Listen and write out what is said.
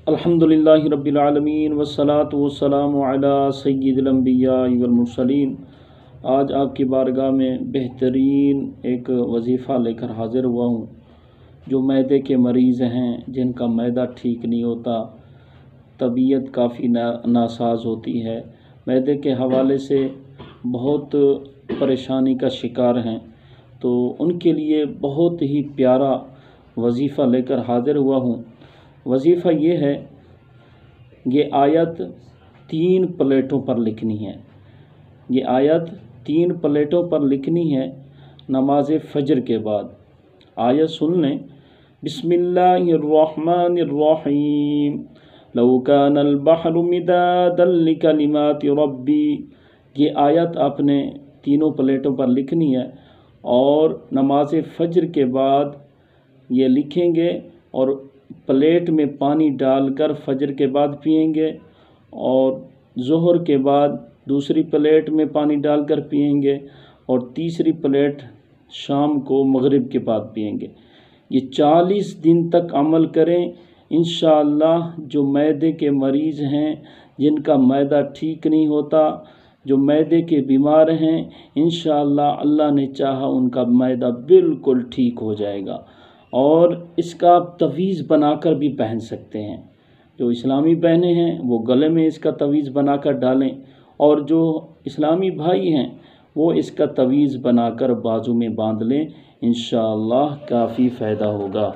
الحمدللہ رب العالمین والصلاة والسلام علی سید الانبیاء والمرسلین۔ آج آپ کی بارگاہ میں بہترین ایک وظیفہ لے کر حاضر ہوا ہوں۔ جو معدے کے مریض ہیں، جن کا معدہ ٹھیک نہیں ہوتا، طبیعت کافی ناساز ہوتی ہے، معدے کے حوالے سے بہت پریشانی کا شکار ہیں، تو ان کے لیے بہت ہی پیارا وظیفہ لے کر حاضر ہوا ہوں۔ وظیفہ یہ ہے، یہ آیت 3 پلیٹوں پر لکھنی ہے۔ یہ آیت 3 پلیٹوں پر لکھنی ہے نماز فجر کے بعد۔ آیت سن لیں۔ بسم اللہ الرحمن الرحیم لو کان البحر مدادا لکلمات ربی۔ یہ آیت آپ نے تینوں پلیٹوں پر لکھنی ہے اور نماز فجر کے بعد یہ لکھیں گے اور پلیٹ میں پانی ڈال کر فجر کے بعد پئیں گے، اور ظہر کے بعد دوسری پلیٹ میں پانی ڈال کر پئیں گے، اور تیسری پلیٹ شام کو مغرب کے بعد پئیں گے۔ یہ 40 دن تک عمل کریں، انشاءاللہ جو معدے کے مریض ہیں، جن کا معدہ ٹھیک نہیں ہوتا، جو معدے کے بیمار ہیں، انشاءاللہ اللہ نے چاہا ان کا معدہ بالکل ٹھیک ہو جائے گا۔ اور اس کا آپ تعویذ بنا کر بھی پہن سکتے ہیں۔ جو اسلامی بہنیں ہیں وہ گلے میں اس کا تعویذ بنا کر ڈالیں، اور جو اسلامی بھائی ہیں وہ اس کا تعویذ بنا کر بازو میں باندھ لیں، انشاءاللہ کافی فائدہ ہوگا۔